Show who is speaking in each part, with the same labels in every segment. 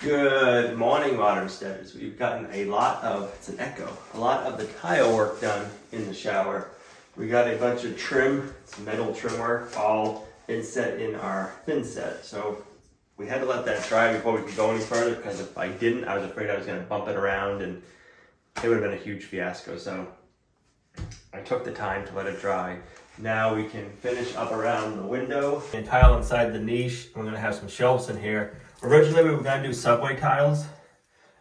Speaker 1: Good morning, Homesteaders. We've gotten a lot of the tile work done in the shower. We got a bunch of trim, some metal trim work, all inset in our thin set. So we had to let that dry before we could go any further, because if I didn't, I was afraid I was going to bump it around and it would have been a huge fiasco. So I took the time to let it dry. Now we can finish up around the window and tile inside the niche. We're going to have some shelves in here. Originally, we were going to do subway tiles,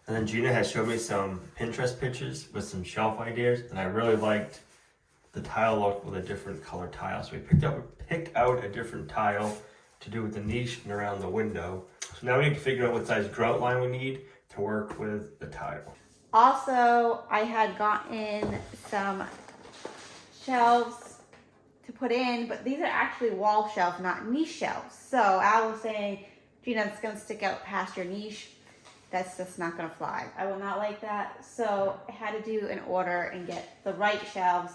Speaker 1: and then Gina has showed me some Pinterest pictures with some shelf ideas, and I really liked the tile look with a different color tile. So we picked out a different tile to do with the niche and around the window. So now we need to figure out what size grout line we need to work with the tile.
Speaker 2: Also, I had gotten some shelves to put in, but these are actually wall shelves, not niche shelves. So Al was saying, Gina, it's gonna stick out past your niche. That's just not gonna fly. I will not like that. So I had to do an order and get the right shelves.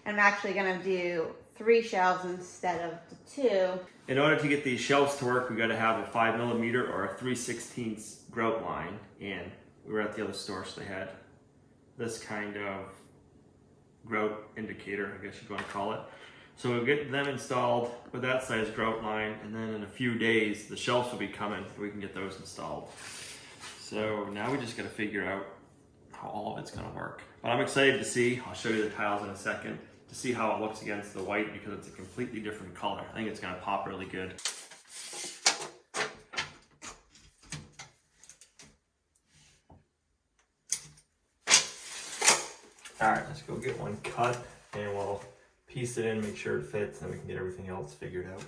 Speaker 2: And I'm actually gonna do 3 shelves instead of the 2.
Speaker 1: In order to get these shelves to work, we got to have a 5mm or a 3/16 grout line. And we were at the other store, so they had this kind of grout indicator, I guess you'd want to call it. So we'll get them installed with that size grout line, and then in a few days the shelves will be coming. We can get those installed. So now we just got to figure out how all of it's going to work. But I'm excited to see. I'll show you the tiles in a second to see how it looks against the white, because it's a completely different color. I think it's going to pop really good. All right, let's go get one cut, and we'll piece it in, make sure it fits, and then we can get everything else figured out.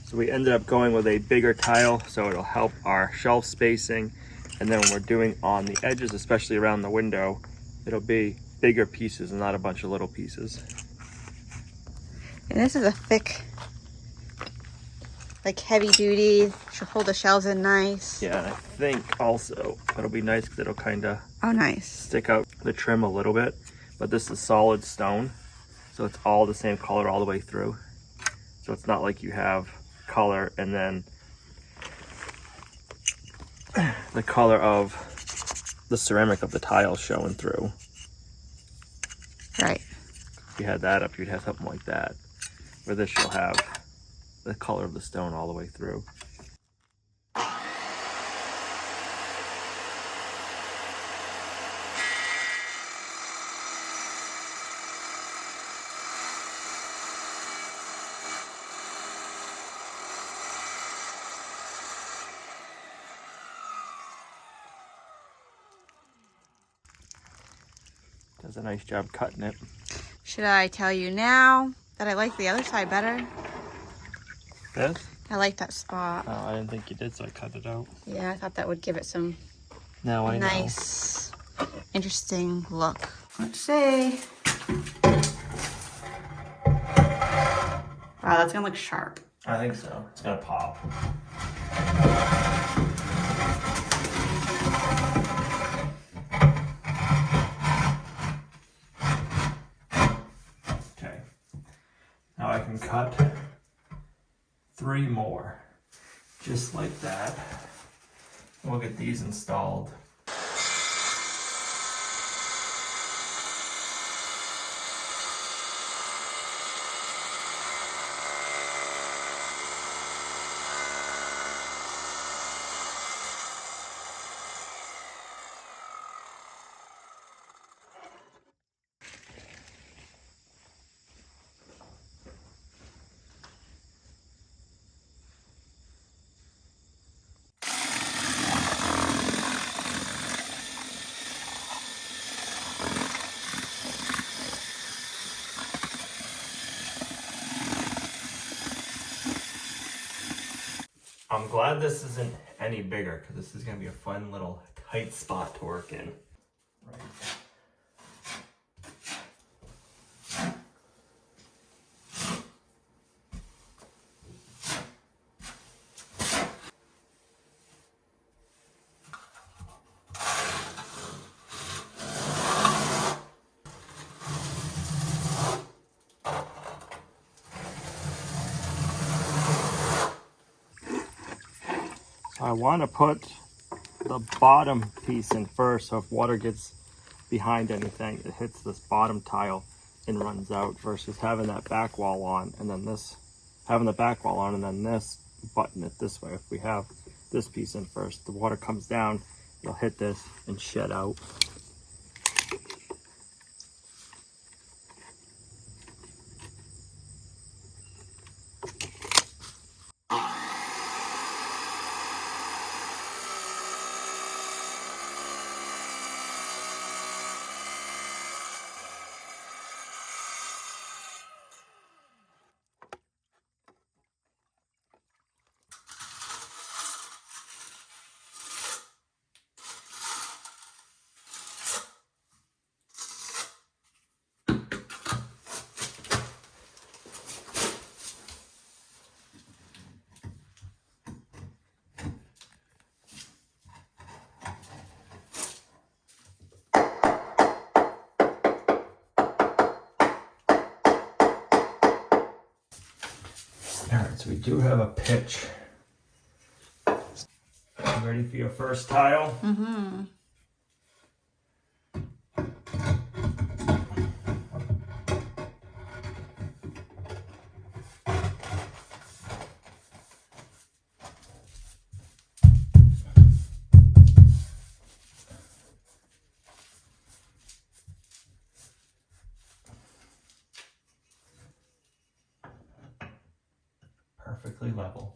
Speaker 1: So we ended up going with a bigger tile, so it'll help our shelf spacing. And then when we're doing on the edges, especially around the window, it'll be bigger pieces and not a bunch of little pieces.
Speaker 2: And this is a thick, like heavy duty. Should hold the shelves in nice.
Speaker 1: Yeah, and I think also it'll be nice because it'll kind of
Speaker 2: nice.
Speaker 1: Stick out the trim a little bit. But this is solid stone, so it's all the same color all the way through. So it's not like you have color and then the color of the ceramic of the tile showing through.
Speaker 2: Right.
Speaker 1: If you had that up, you'd have something like that. Where this, you'll have the color of the stone all the way through. Does a nice job cutting it.
Speaker 2: Should I tell you now that I like the other side better?
Speaker 1: This?
Speaker 2: I like that spot.
Speaker 1: Oh, I didn't think you did, so I cut it out.
Speaker 2: Yeah, I thought that would give it some nice, interesting look. Let's see. Wow, that's gonna look sharp.
Speaker 1: I think so. It's gonna pop. Okay. Now I can cut 3 more, just like that. We'll get these installed. I'm glad this isn't any bigger, because this is going to be a fun little tight spot to work in. Right. I want to put the bottom piece in first, so if water gets behind anything, it hits this bottom tile and runs out, versus having that back wall on and then this, having the back wall on and then this, button it this way. If we have this piece in first, the water comes down, it'll hit this and shed out. Alright, so we do have a pitch. You ready for your first tile?
Speaker 2: Mm-hmm.
Speaker 1: Perfectly level.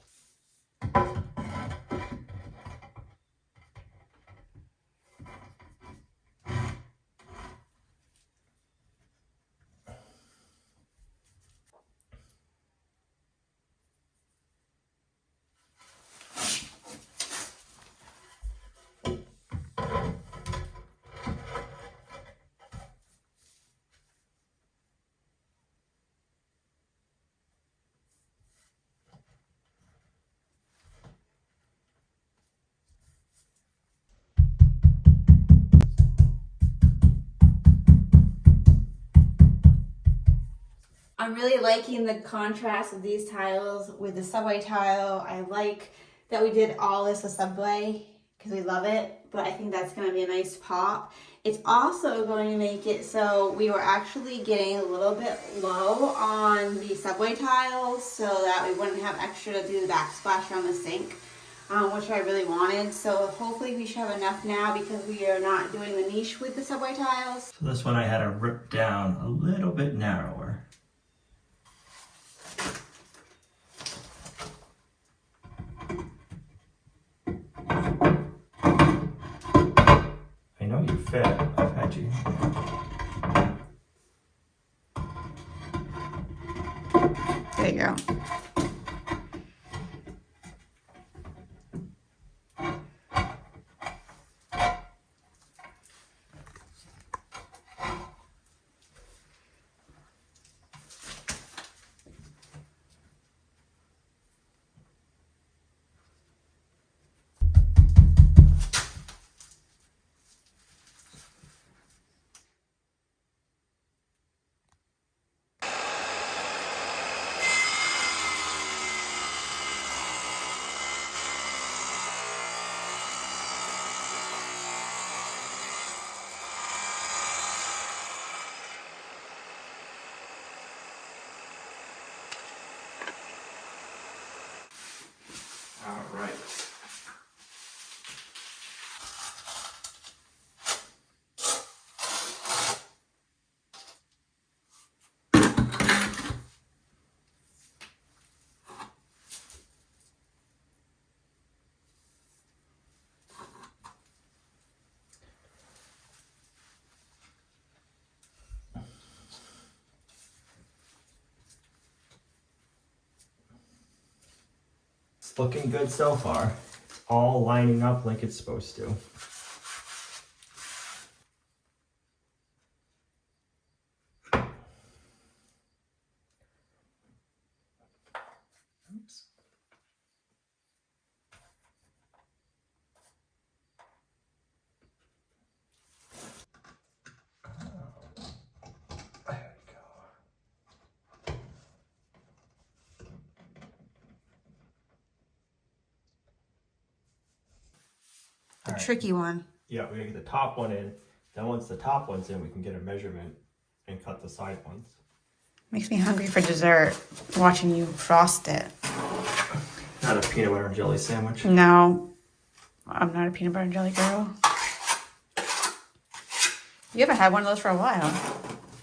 Speaker 2: I'm really liking the contrast of these tiles with the subway tile. I like that we did all this with subway because we love it, but I think that's going to be a nice pop. It's also going to make it so we were actually getting a little bit low on the subway tiles so that we wouldn't have extra to do the backsplash on the sink, which I really wanted. So hopefully we should have enough now because we are not doing the niche with the subway tiles.
Speaker 1: So this one I had to rip down a little bit narrower. I know you fit. I've had you.
Speaker 2: There you go.
Speaker 1: All right. It's looking good so far. All lining up like it's supposed to. Oops. There we go.
Speaker 2: The tricky one.
Speaker 1: Yeah, we're gonna get the top one in. Then once the top one's in, we can get a measurement and cut the side ones.
Speaker 2: Makes me hungry for dessert, watching you frost it.
Speaker 1: Not a peanut butter and jelly sandwich.
Speaker 2: No, I'm not a peanut butter and jelly girl. You haven't had one of those for a while.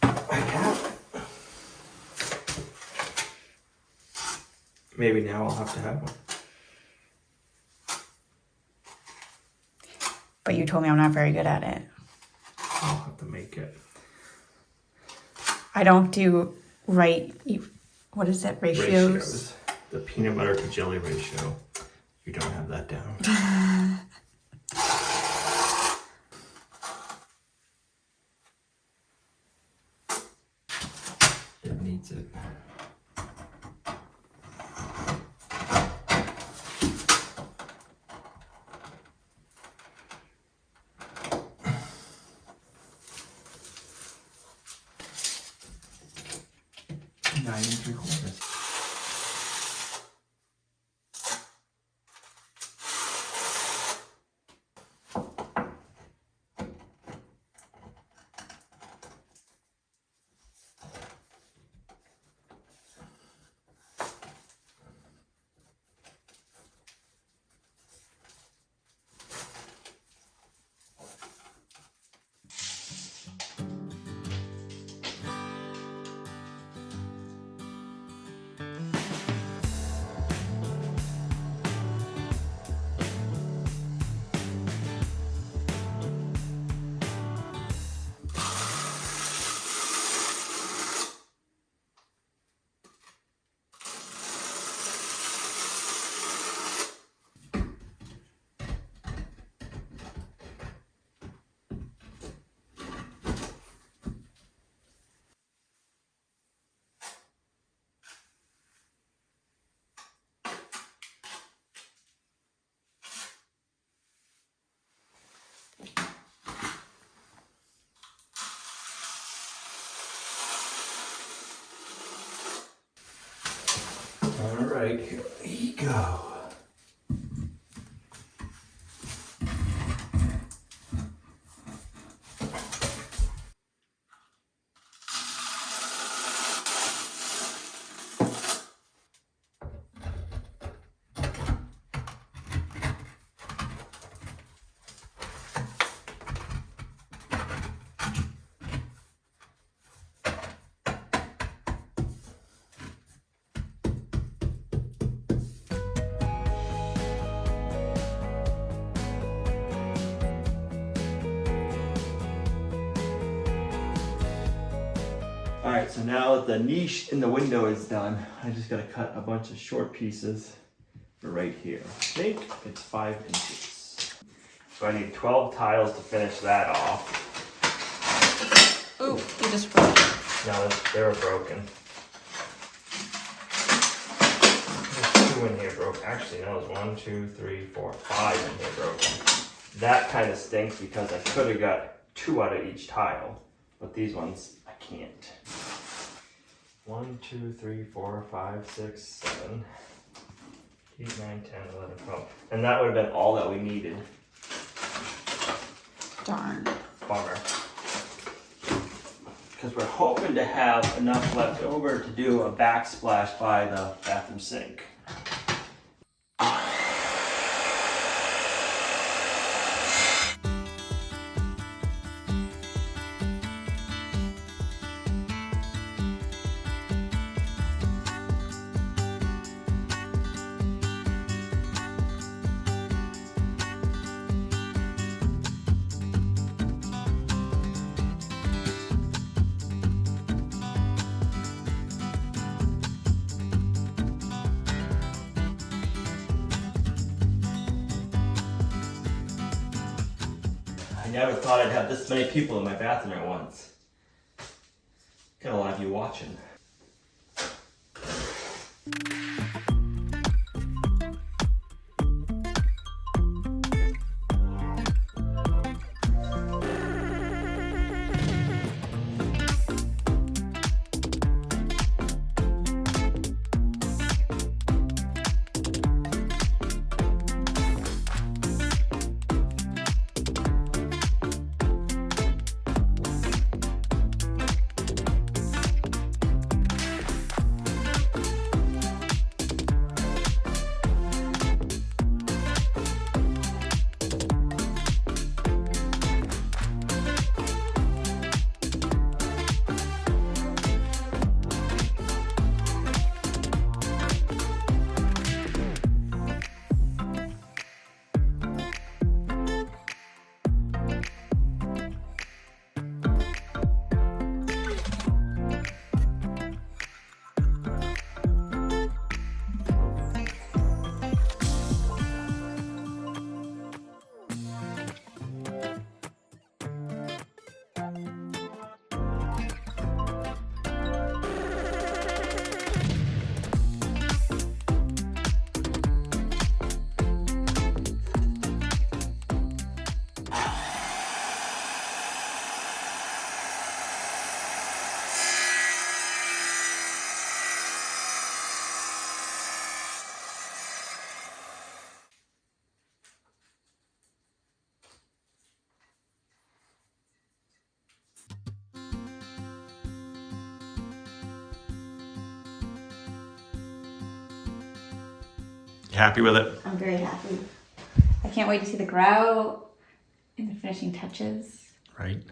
Speaker 1: I have. Maybe now I'll have to have one.
Speaker 2: But you told me I'm not very good at it.
Speaker 1: I'll have to make it.
Speaker 2: I don't do what is it, ratios?
Speaker 1: The peanut butter to jelly ratio. You don't have that down. It needs it. Nine and 3/4. All right, here we go. All right, so now that the niche in the window is done, I just gotta cut a bunch of short pieces for right here. I think it's 5 inches. So I need 12 tiles to finish that off.
Speaker 2: Ooh, you just broke it.
Speaker 1: No, they were broken. There's 2 in here broke. Actually, no, there's 1, 2, 3, 4, 5 in here broken. That kind of stinks because I could have got 2 out of each tile, but these ones I can't. 1, 2, 3, 4, 5, 6, 7, 8, 9, 10, 11, 12. And that would have been all that we needed.
Speaker 2: Darn.
Speaker 1: Bummer. Because we're hoping to have enough left over to do a backsplash by the bathroom sink. I never thought I'd have this many people in my bathroom at once. Got a lot of you watching. You happy with it?
Speaker 2: I'm very happy. I can't wait to see the grout and the finishing touches.
Speaker 1: Right.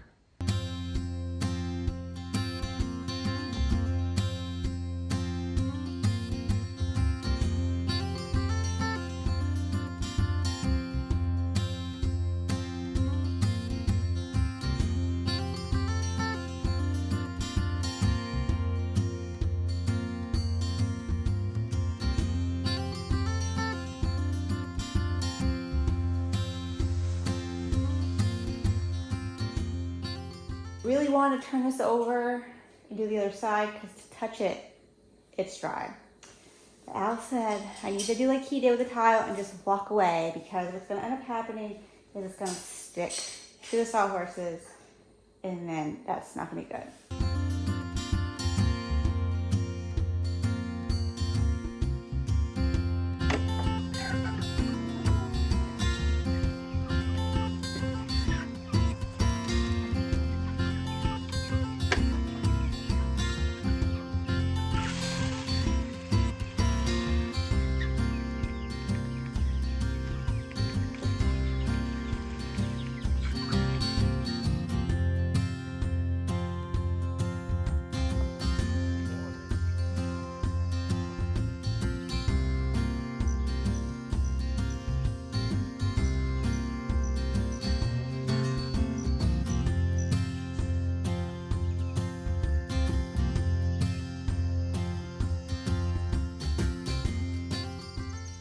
Speaker 2: Really want to turn this over and do the other side because to touch it, it's dry. But Al said I need to do like he did with the tile and just walk away because what's going to end up happening is it's going to stick to the sawhorses and then that's not going to be good.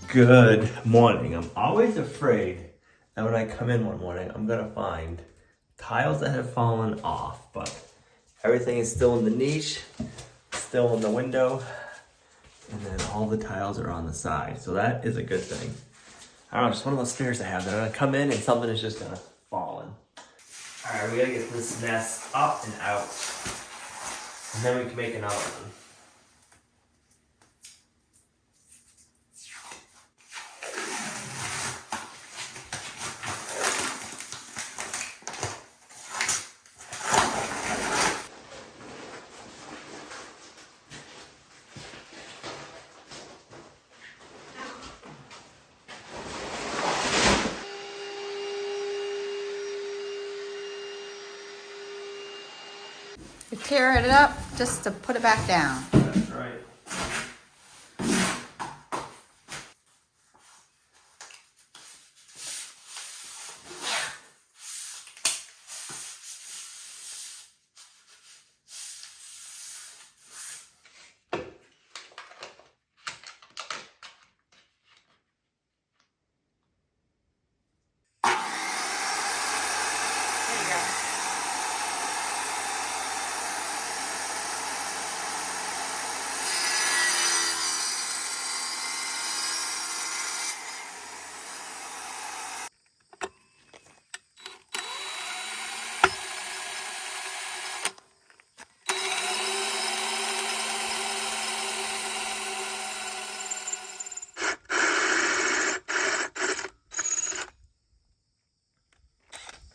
Speaker 2: Good morning. I'm always afraid that when I come in one morning, I'm gonna find tiles that have fallen off, but everything is still in the niche, still in the window, and then all the tiles are on the side. So that is a good thing. I don't know, just one of those fears I have that I'm gonna come in and something is just gonna fall in. All right, we gotta get this mess up and out, and then we can make another one. You're tearing it up just to put it back down.
Speaker 1: That's right.
Speaker 2: There you go.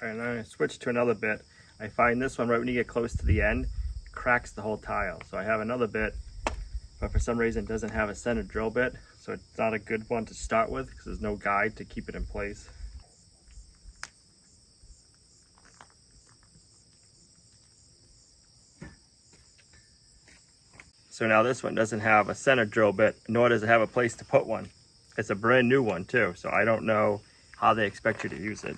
Speaker 1: And then I switch to another bit. I find this one right when you get close to the end, cracks the whole tile. So I have another bit, but for some reason it doesn't have a center drill bit. So it's not a good one to start with because there's no guide to keep it in place. So now this one doesn't have a center drill bit, nor does it have a place to put one. It's a brand new one too, so I don't know how they expect you to use it.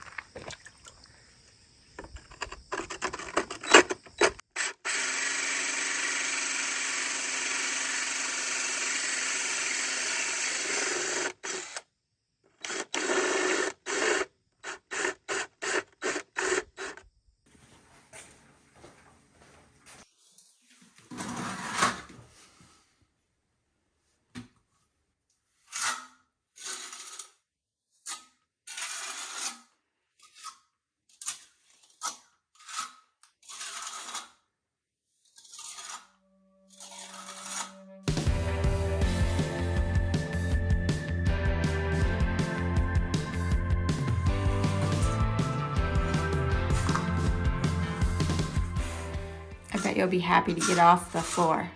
Speaker 2: I bet you'll be happy to get off the floor,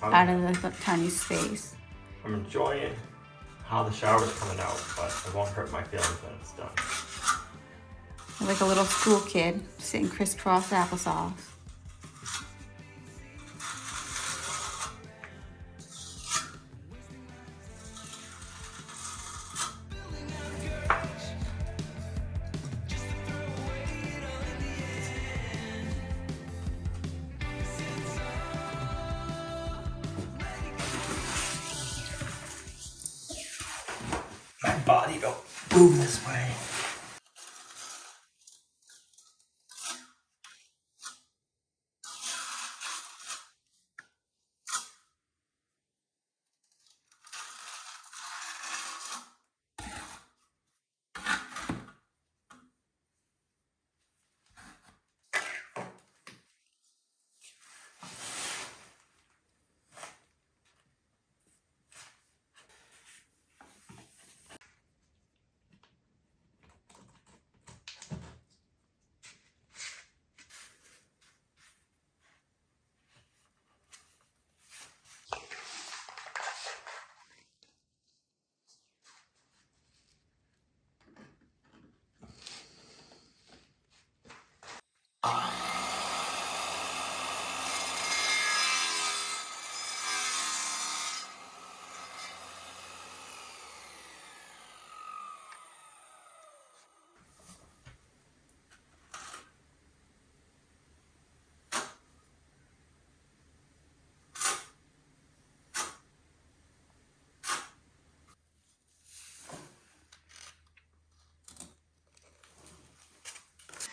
Speaker 2: out of the tiny space.
Speaker 1: I'm enjoying how the shower's coming out, but it won't hurt my feelings when it's done.
Speaker 2: Like a little school kid sitting crisscross applesauce.
Speaker 1: My body don't move this way.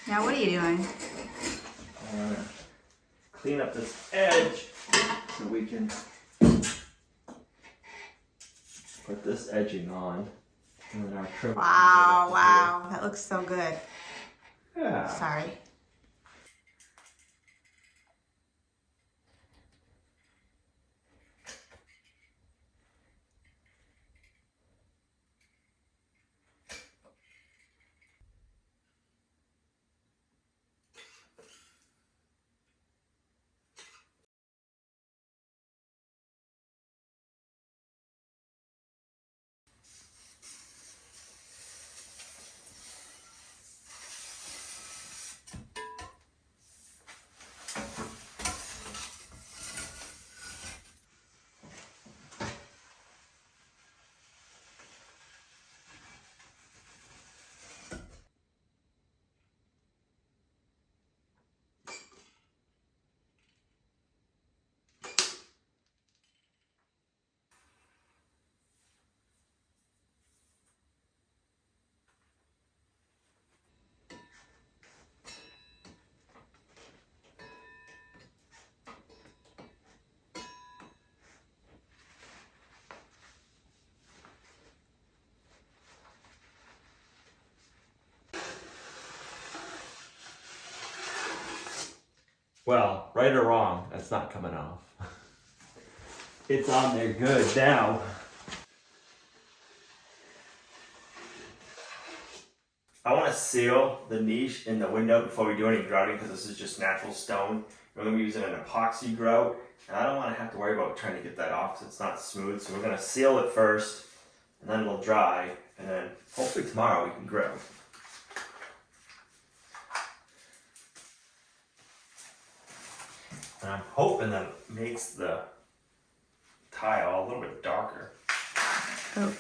Speaker 2: Now what are you doing?
Speaker 1: I want to clean up this edge so we can put this edging on. And then our trim.
Speaker 2: Wow, wow, that looks so good.
Speaker 1: Yeah.
Speaker 2: Sorry.
Speaker 1: Well, right or wrong, that's not coming off. It's on there good now. I want to seal the niche in the window before we do any grouting because this is just natural stone. We're going to be using an epoxy grout, and I don't want to have to worry about trying to get that off because it's not smooth. So we're going to seal it first, and then it'll dry, and then hopefully tomorrow we can grout. And I'm hoping that it makes the tile a little bit darker.
Speaker 2: Oh.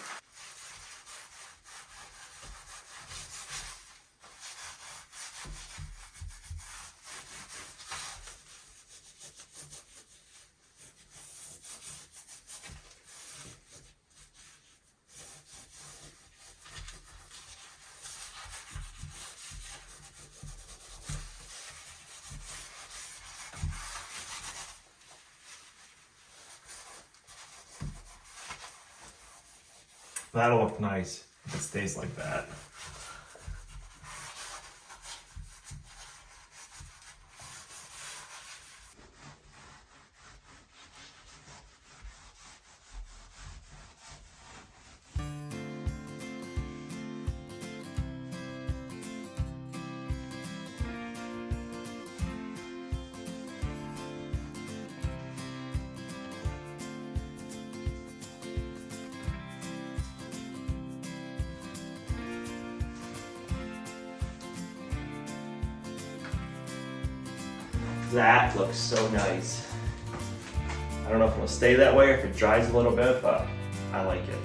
Speaker 1: That'll look nice if it stays like that. That looks so nice. I don't know if it'll stay that way or if it dries a little bit, but I like it.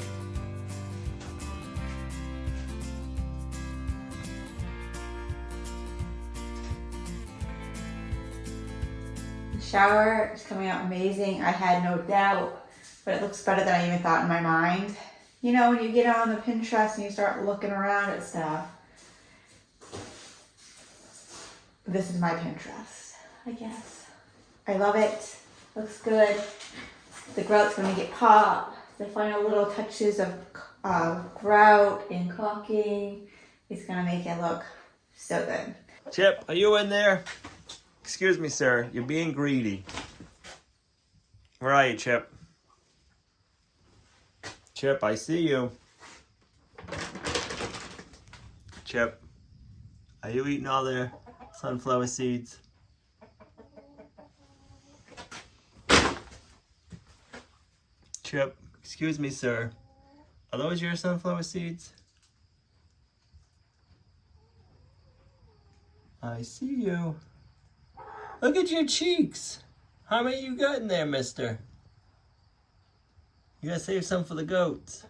Speaker 2: The shower is coming out amazing. I had no doubt, but it looks better than I even thought in my mind. You know, when you get on the Pinterest and you start looking around at stuff, this is my Pinterest, I guess. I love it. Looks good. The grout's gonna get popped. The final little touches of grout and caulking is gonna make it look so good.
Speaker 1: Chip, are you in there? Excuse me, sir. You're being greedy. Where are you, Chip? Chip, I see you. Chip, are you eating all their sunflower seeds? Chip, excuse me, sir. Are those your sunflower seeds? I see you. Look at your cheeks. How many you got in there, mister? You gotta save some for the goats.